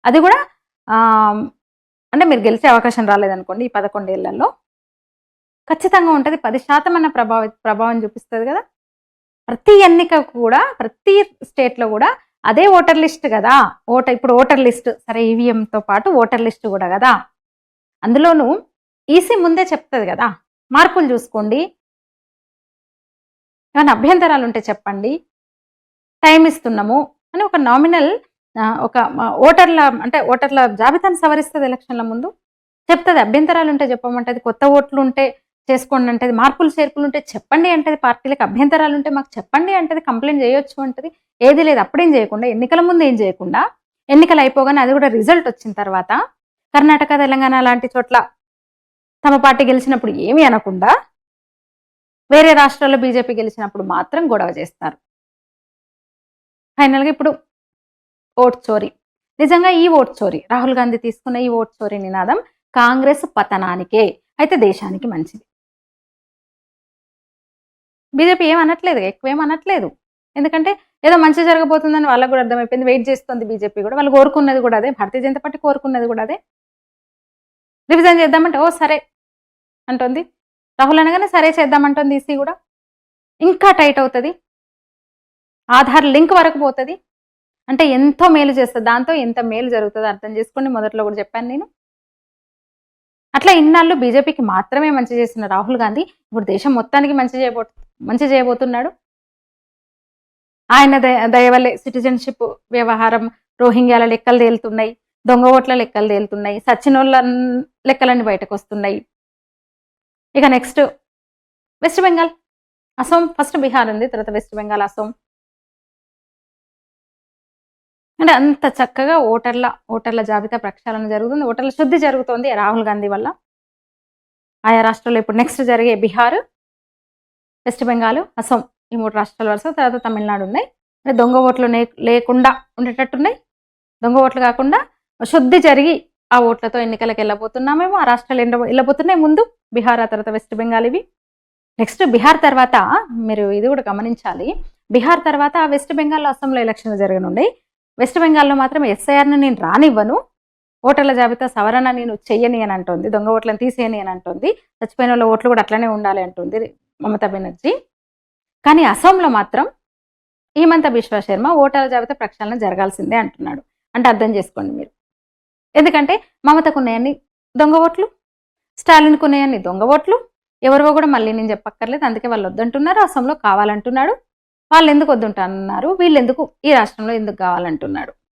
అది కూడా అంటే మీరు గెలిచే అవకాశం రాలేదనుకోండి ఈ 11 ఏళ్లలో ఖచ్చితంగా ఉంటుంది. 10% అన్న ప్రభావం చూపిస్తుంది కదా. ప్రతి ఎన్నిక కూడా ప్రతి స్టేట్లో కూడా అదే ఓటర్ లిస్ట్ కదా. ఇప్పుడు ఓటర్ లిస్ట్ సరే, ఈవీఎంతో పాటు ఓటర్ లిస్ట్ కూడా కదా. అందులోనూ ఈసీ ముందే చెప్తుంది కదా, మార్పులు చూసుకోండి, ఏమైనా అభ్యంతరాలు ఉంటే చెప్పండి, టైం ఇస్తున్నాము అని ఒక నామినల్ ఒక ఓటర్ల జాబితాను సవరిస్తుంది ఎలక్షన్ల ముందు. చెప్తుంది అభ్యంతరాలు ఉంటే చెప్పమంటది, కొత్త ఓట్లు ఉంటే చేసుకోండి అంటది, మార్పులు చేర్పులు ఉంటే చెప్పండి అంటది, పార్టీలకు అభ్యంతరాలు ఉంటే మాకు చెప్పండి అంటది, కంప్లైంట్ చేయొచ్చు అంటది. ఏది లేదు, అప్పుడేం చేయకుండా, ఎన్నికల ముందు ఏం చేయకుండా, ఎన్నికలు అయిపోగానే అది కూడా రిజల్ట్ వచ్చిన తర్వాత కర్ణాటక, తెలంగాణ లాంటి చోట్ల తమ పార్టీ గెలిచినప్పుడు ఏమీ అనకుండా వేరే రాష్ట్రాల్లో బీజేపీ గెలిచినప్పుడు మాత్రం గొడవ చేస్తారు. ఫైనల్గా ఇప్పుడు ఓట్ చోరీ, నిజంగా ఈ ఓట్ చోరీ, రాహుల్ గాంధీ తీసుకున్న ఈ ఓట్ చోరీ నినాదం కాంగ్రెస్ పతనానికే, అయితే దేశానికి మంచిది. బీజేపీ ఏమనట్లేదు, ఎక్కువేమనట్లేదు. ఎందుకంటే ఏదో మంచి జరగబోతుందని వాళ్ళకు కూడా అర్థమైపోయింది, వెయిట్ చేస్తుంది బీజేపీ కూడా. వాళ్ళు కోరుకున్నది కూడా అదే, భారతీయ జనతా పార్టీ కోరుకున్నది కూడా అదే. రివిజన్ చేద్దామంటే ఓ సరే అంటుంది, రాహుల్ అనగానే సరే చేద్దామంటుంది ఈసీ కూడా. ఇంకా టైట్ అవుతుంది, ఆధార్ లింక్ వరకు పోతుంది. అంటే ఎంతో మేలు చేస్తుంది, దాంతో ఎంత మేలు జరుగుతుందో అర్థం చేసుకోండి. మొదట్లో కూడా చెప్పాను నేను. అట్లా ఇన్నాళ్ళు బీజేపీకి మాత్రమే మంచి చేసిన రాహుల్ గాంధీ ఇప్పుడు దేశం మొత్తానికి మంచి చేయబోతున్నాడు. ఆయన దయ వల్లే సిటిజన్షిప్ వ్యవహారం, రోహింగ్యాల లెక్కలు తేలుతున్నాయి, దొంగ ఓట్ల లెక్కలు తేలుతున్నాయి, సచ్చినోళ్ళ లెక్కలన్నీ బయటకు వస్తున్నాయి. ఇక next west Bengal, Assam, first Bihar ఉంది, తర్వాత వెస్ట్ బెంగాల్, అసోం. అంటే అంత చక్కగా ఓటర్ల జాబితా ప్రక్షాళన జరుగుతుంది, ఓటర్ల శుద్ధి జరుగుతోంది రాహుల్ గాంధీ వల్ల. ఆయా రాష్ట్రాల్లో ఇప్పుడు నెక్స్ట్ జరిగే బీహార్, వెస్ట్ బెంగాల్, అసోం, ఈ 3 రాష్ట్రాల వరుస, తర్వాత తమిళనాడు ఉన్నాయి. దొంగ ఓట్లు లేకుండా ఉండేటట్టున్నాయి, దొంగ ఓట్లు కాకుండా శుద్ధి జరిగి ఆ ఓట్లతో ఎన్నికలకు వెళ్ళబోతున్నామేమో. ఆ రాష్ట్రాలు వెళ్ళబోతున్నాయి ముందు, బీహార్, ఆ తర్వాత వెస్ట్ బెంగాల్. ఇవి నెక్స్ట్ బీహార్ తర్వాత మీరు ఇది కూడా గమనించాలి, బీహార్ తర్వాత వెస్ట్ బెంగాల్లో, అసోంలో ఎలక్షన్లు జరగనున్నాయి. వెస్ట్ బెంగాల్లో మాత్రం ఎస్ఐఆర్ను నేను రానివ్వను, ఓటర్ల జాబితా సవరణ నేను చెయ్యని అని అంటుంది, దొంగ ఓట్లను తీసేయని అని అంటుంది, చచ్చిపోయిన వాళ్ళ ఓట్లు కూడా అట్లనే ఉండాలి అంటుంది మమతా బెనర్జీ. కానీ అసోంలో మాత్రం హిమంత బిశ్వ శర్మ ఓటర్ల జాబితా ప్రక్షాళన జరగాల్సిందే అంటున్నాడు. అంటే అర్థం చేసుకోండి మీరు. ఎందుకంటే మమతకు ఉన్నాయన్ని దొంగ ఓట్లు, స్టాలిన్కు ఉన్నాయన్ని దొంగ ఓట్లు, ఎవరివో కూడా మళ్ళీ నేను చెప్పక్కర్లేదు. అందుకే వాళ్ళు వద్దంటున్నారు, అసోంలో కావాలంటున్నాడు. వాళ్ళు ఎందుకు వద్దుంటున్నారు, వీళ్ళు ఎందుకు ఈ రాష్ట్రంలో ఎందుకు కావాలంటున్నాడు.